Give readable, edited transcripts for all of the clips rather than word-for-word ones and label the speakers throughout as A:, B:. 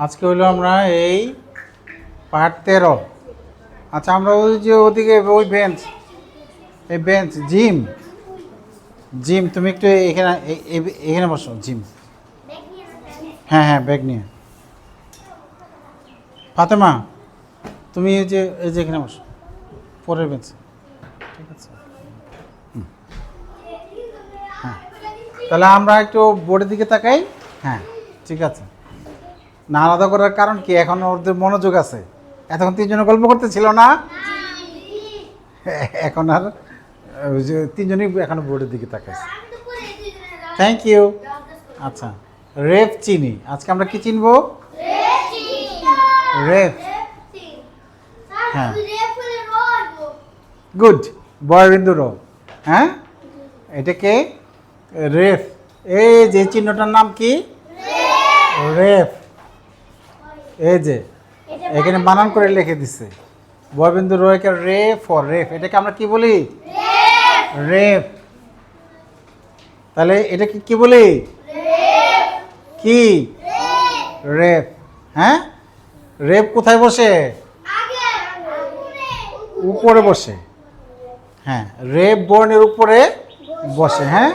A: আজকে হলো আমরা এই পার্ট 13। আচ্ছা, আমরা ওই যে ওদিকে ওই বেঞ্চ, এই বেঞ্চ জিম, জিম তুমি একটু এখানে এখানে বসো। জিম, হ্যাঁ হ্যাঁ, ব্যাগ নিয়ে। ফাতেমা, তুমি এই যে এখানে বসো, পরের বেঞ্চ। ঠিক আছে, হ্যাঁ। তাহলে আমরা একটু বোর্ডের দিকে তাকাই। হ্যাঁ, ঠিক আছে। না আলাদা করার কারণ কি, এখন ওদের মনোযোগ আছে। এতক্ষণ তিনজনে গল্প করতেছিল না, এখন আর ওই যে তিনজনই এখন বোর্ডের দিকে তাকাইছে। Thank you. আচ্ছা, রেপ চিনি। আজকে আমরা কি চিনবো? রেপ। হ্যাঁ, গুড, বয়বিন্দু র। হ্যাঁ, এটাকে রেফ। এই যে চিহ্নটার নাম কি? রেফ। এই যে এখানে বানান করে লিখে দিচ্ছে বয়বিন্দু রয়কে রে ফর রেফ। এটাকে আমরা কি বলি? রেফ। তাহলে এটাকে কি বলি? কি? রেফ। হ্যাঁ, রেফ কোথায় বসে? উপরে বসে। হ্যাঁ, রেফ বর্ণের উপরে বসে। হ্যাঁ,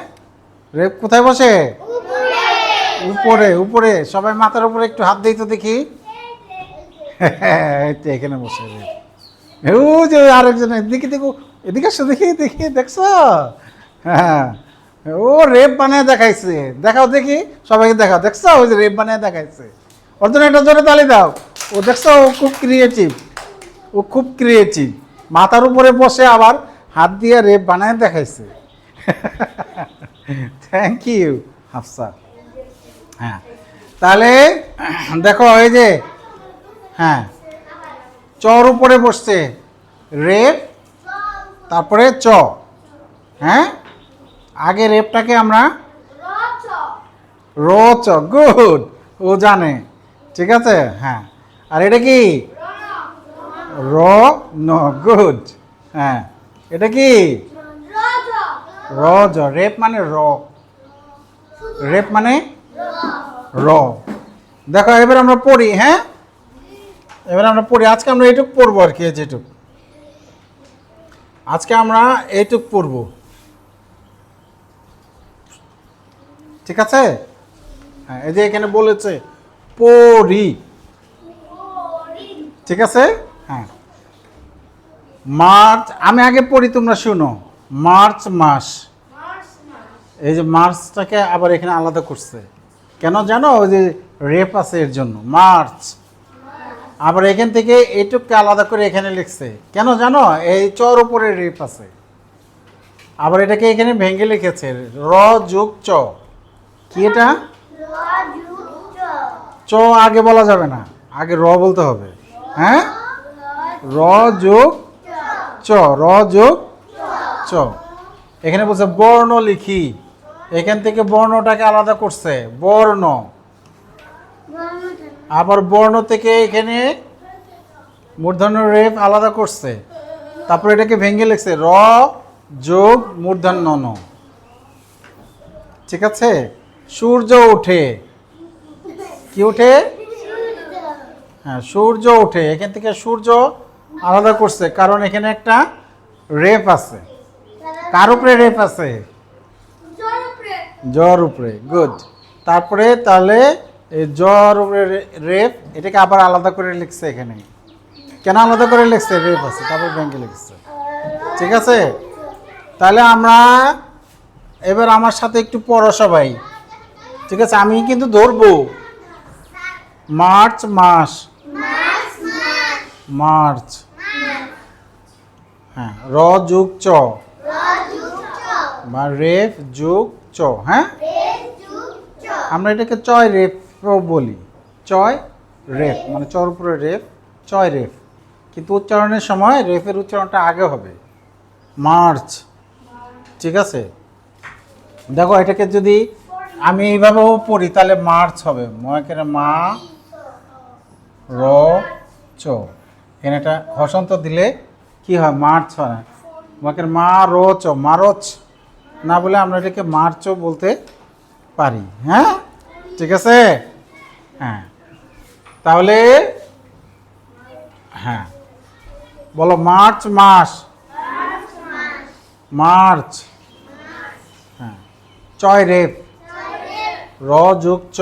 A: রেফ কোথায় বসে? উপরে। উপরে সবাই মাথার উপরে একটু হাত দিই তো দেখি। এখানে বসে রেফ। ও যে আরেকজন, এদিকে দেখো, এদিকে আসো, দেখি দেখি, দেখছো? হ্যাঁ, ও রেপ বানিয়ে দেখাইছে। দেখাও দেখি, সবাইকে দেখাও। দেখছো? ওই যে রেপ বানিয়ে দেখাইছে। ওর জন্য একটা জোরে তালি দাও। ও দেখছো, ও খুব ক্রিয়েটিভ, ও খুব ক্রিয়েটিভ। মাথার উপরে বসে আবার হাত দিয়ে রেপ বানিয়ে দেখাইছে। Thank you Hafsa. হ্যাঁ, তাহলে দেখো এই যে, হ্যাঁ, চর উপরে বসছে রেপ, তারপরে চ। হ্যাঁ, আগে রেপটাকে আমরা র চ। গুড, ও জানে। ঠিক আছে, হ্যাঁ। আর এটা কি? র ন। গুড, হ্যাঁ। এটা কি? র জ। রেপ মানে র, রেপ মানে র। দেখো এবার আমরা পড়ি। হ্যাঁ, এবার আমরা পড়ি। আজকে আমরা এইটুক পড়বো আর কি, যেটুক আজকে আমরা এইটুক পড়বো। ঠিক আছে, হ্যাঁ। এই যে এখানে বলেছে পড়ি। ঠিক আছে, হ্যাঁ। মার্চ, আমি আগে পড়ি, তোমরা শুনো। মার্চ মাস। এই যে মার্চটাকে আবার এখানে আলাদা করছে কেন জানো? ওই যে রেপ আছে এর জন্য, মার্চ। আবার এখান থেকে এইটুককে আলাদা করে এখানে লিখছে কেন জানো? এই চর উপরে রেপ আছে। আবার এটাকে এখানে ভেঙে লিখেছে র যোগ চ। কি এটা? চ আগে বলা যাবে না, আগে র বলতে হবে। হ্যাঁ, র যোগ চ, র যোগ চ। এখানে বলছে বর্ণ লিখি, এখান থেকে বর্ণটাকে আলাদা করছে, বর্ণ। আবার বর্ণ থেকে এখানে মূর্ধন্য রেফ আলাদা করছে, তারপর এটাকে ভেঙে লিখছে র যোগ মূর্ধন্য ন। ঠিক আছে, সূর্য ওঠে। কি ওঠে? হ্যাঁ, সূর্য ওঠে। এখান থেকে সূর্য আলাদা করছে কারণ এখানে একটা রেফ আছে। কার উপরে রেফ আছে? জ্বর উপরে। গুড। তারপরে তাহলে এই জ্বর উপরে রেফ, এটাকে আবার আলাদা করে লিখছে এখানে। কেন আলাদা করে লিখছে? রেফ আছে, তারপর ব্যাংকে লিখছে। ঠিক আছে, তাহলে আমরা এবার আমার সাথে একটু পড়ো সবাই। ঠিক আছে, আমি কিন্তু ধরবো। মার্চ মাস। মার্চ। হ্যাঁ, র যোগ চ বা রেফ যোগ চ। হ্যাঁ, আমরা এটাকে চয় রেফ বলি। চয় রেফ মানে চর উপরে রেফ, চয় রেফ। কিন্তু উচ্চারণের সময় রেফের উচ্চারণটা আগে হবে, মার্চ। ঠিক আছে, দেখো এটাকে যদি আমি এইভাবেও পড়ি তাহলে মার্চ হবে। ময়কের মা র চ, এখানে একটা হসন্ত দিলে কি হয়? মার্চ হয় না। ময়কের মা র চ, মারচ না বলে আমরা এটাকে মার্চও বলতে পারি। হ্যাঁ, ঠিক আছে, হ্যাঁ। তাহলে হ্যাঁ বলো মার্চ মাস, মার্চ। হ্যাঁ চয় রেফ, র যোগ চ।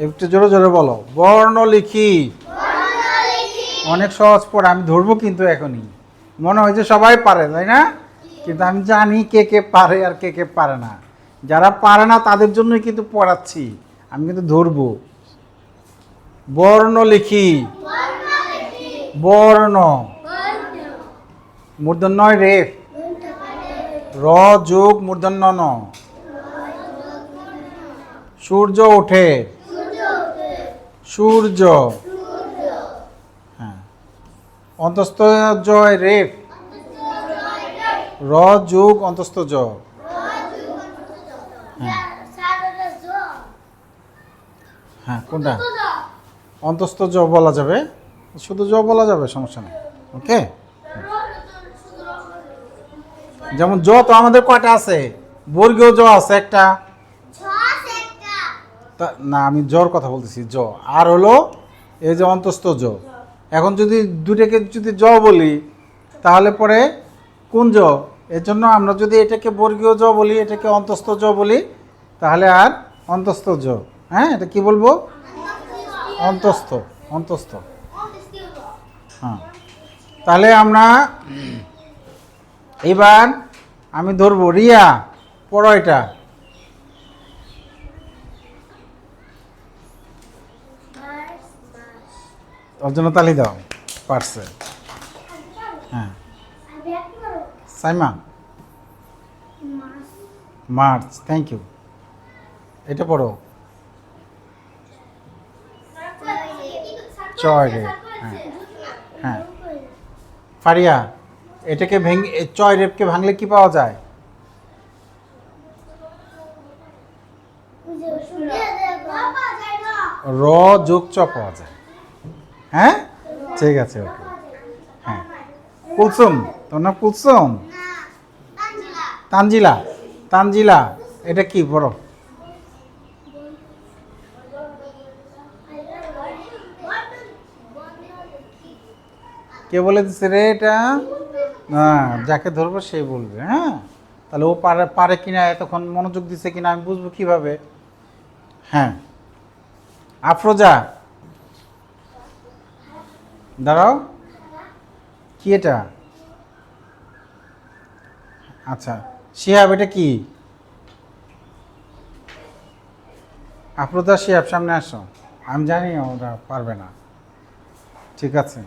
A: একটু জোরে জোরে বলো। বর্ণ লিখি। অনেক সহজ পড়া, আমি ধরবো কিন্তু এখনই। মনে হয় যে সবাই পারে, তাই না? কিন্তু আমি জানি কে কে পারে আর কে কে পারে না। যারা পারে না তাদের জন্যই কিন্তু পড়াচ্ছি, আমি কিন্তু ধরবো। বর্ণ লিখি। বর্ণ মূর্ধন্য রেফ, র যোগ মূর্ধন্য ন। সূর্য ওঠে, সূর্য। হ্যাঁ অন্তস্থ জয় রেফ, র যোগ অন্তস্থ জ। হ্যাঁ হ্যাঁ কোনটা? অন্তস্থ জ বলা যাবে, শুধু জ বলা যাবে, সমস্যা নেই। ওকে, যেমন জ তো আমাদের কয়টা আছে? বর্গীয় জ আছে একটা। না আমি জর কথা বলতেছি, জ। আর হলো এই যে অন্তস্থ জ। এখন যদি দুটাকে যদি জ বলি তাহলে পরে কোন জ? এর জন্য আমরা যদি এটাকে বর্গীয় জ বলি, এটাকে অন্তস্থ জ বলি, তাহলে আর অন্তস্থ জ। হ্যাঁ এটা কি বলবো? অন্তস্থ, অন্তস্থ। হ্যাঁ তাহলে আমরা এবার আমি ধরবো। রিয়া পড়ো এটা। ওর জন্য তালি দাও, পারছে। হ্যাঁ সাইমা মার্চ, থ্যাংক ইউ। এটা পড়ো। চয় রেফ। হ্যাঁ হ্যাঁ ফারিয়া এটাকে ভেঙে, চয় রেফকে ভাঙলে কি পাওয়া যায়? র যোগ চ পাওয়া যায়। হ্যাঁ ঠিক আছে, ওকে। হ্যাঁ কুলসুম, তোর নাম কুলসুম? তানজিলা, তানজিলা এটা কি পড়ো? কে বলে দিচ্ছে রে এটা? না, যাকে ধরবো সেই বলবে। হ্যাঁ তাহলে ও পারে, পারে কিনা, এতক্ষণ মনোযোগ দিচ্ছে কিনা আমি বুঝবো কিভাবে? হ্যাঁ আফরোজা দাঁড়াও, কি এটা? আচ্ছা শিহাব এটা কি? আফরোজা শিহাব সামনে আসো। আমি জানি ওরা পারবে না, ঠিক আছে।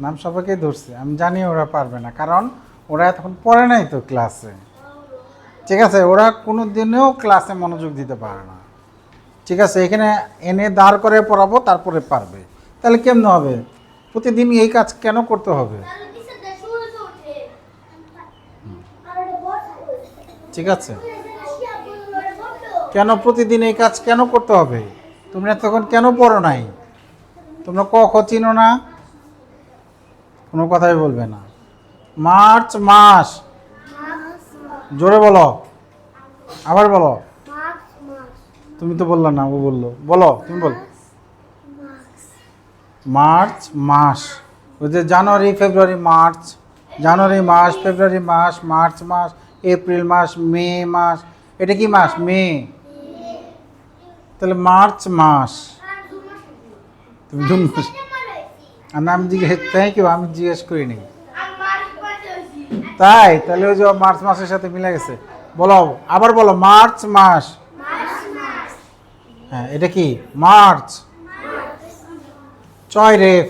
A: নাম সবাইকে ধরছে, আমি জানি ওরা পারবে না, কারণ ওরা এতক্ষণ পড়ে নাই তো ক্লাসে। ঠিক আছে, ওরা কোনো দিনেও ক্লাসে মনোযোগ দিতে পারে না। ঠিক আছে, এখানে এনে দাঁড় করে পড়াবো, তারপরে পারবে। তাহলে কেমন হবে? প্রতিদিন এই কাজ কেন করতে হবে? ঠিক আছে, কেন প্রতিদিন এই কাজ কেন করতে হবে? তোমরা তখন কেন পড়ো নাই? তোমরা ক খ চিনো না? কোনো কথাই বলবে না। মার্চ মাস, জোরে বলো, আবার বলো। তুমি তো বললা না, ও বললো। বলো, তুমি বলো। মার্চ মাস, ওই যে জানুয়ারি ফেব্রুয়ারি মার্চ, জানুয়ারি মাস, ফেব্রুয়ারি মাস, মার্চ মাস, এপ্রিল মাস, মে মাস। এটা কি মাস? মে। তাহলে মার্চ মাস। তুমি জুন মাস। আর নাম জিজ্ঞেস, থ্যাংক ইউ, আমি জিজ্ঞেস করিনি। তাই তাহলে ওই যে মার্চ মাসের সাথে মিলে গেছে। বলো, আবার বলো। মার্চ মাস। হ্যাঁ এটা কি? মার্চ। চয় রেফ,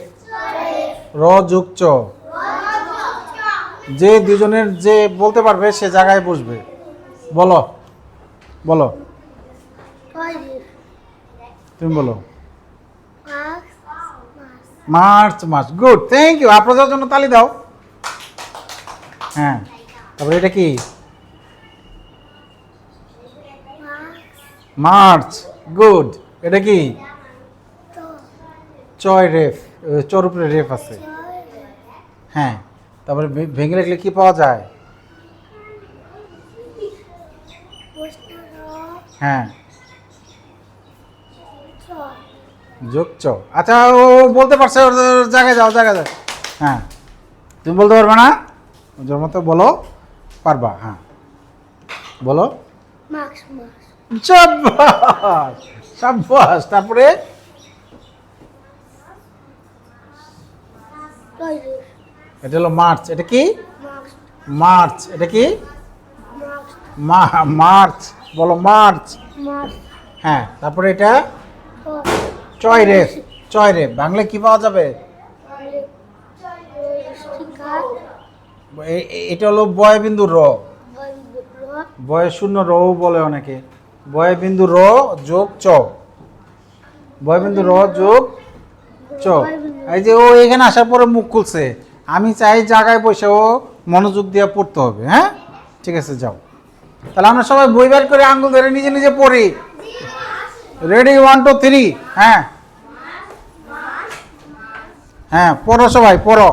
A: র যোগ চ। যে দুজনের যে বলতে পারবে সে জায়গায় বসবে। বলো বলো, তুমি বলো। মার্চ মাস, গুড, থ্যাংক ইউ। আপনাদের জন্য তালি দাও। হ্যাঁ তারপরে এটা কি? March, good. এটা কি? চয় রেফ, চর উপরে রেফ আছে। হ্যাঁ তারপরে ভেঙে রাখলে কি পাওয়া যায়? হ্যাঁ যোগ চ। আচ্ছা ও বলতে পারছে, ওর জায়গায় যাও, জায়গায় যাও। হ্যাঁ তুমি বলতে পারবে না, ওর মতো বলো, পারবা। হ্যাঁ বলো।
B: মার্কস মার্কস
A: সাব্বাস সাব্বাস। তারপরে
B: টয়লেট
A: এটা হলো মার্চ, এটা কি
B: মার্কস
A: মার্চ, এটা কি
B: মার্কস
A: মার্চ, বলো মার্চ।
B: মার্কস
A: হ্যাঁ তারপরে এটা
B: ও
A: চয় রেফ, চয় রেফ বাংলায় কি পাওয়া যাবে?
B: স্টিকার
A: এটা হলো বয় বিন্দু র,
B: বন্ধ
A: বয় শূন্য র বলে অনেকে। বয় বিন্দু র যোগ চ, বয় বিন্দু র যোগ চ। এই যে ও এখানে আসার পরে মুখ খুলছে, আমি চাই জায়গায় বসে ও মনোযোগ দিয়ে পড়তে হবে। হ্যাঁ ঠিক আছে যাও। তাহলে আমরা সবাই বই বের করে আঙ্গুল ধরে নিজে নিজে পড়ি। রেডি 1 2 3। হ্যাঁ হ্যাঁ পড়ো সবাই পড়ো।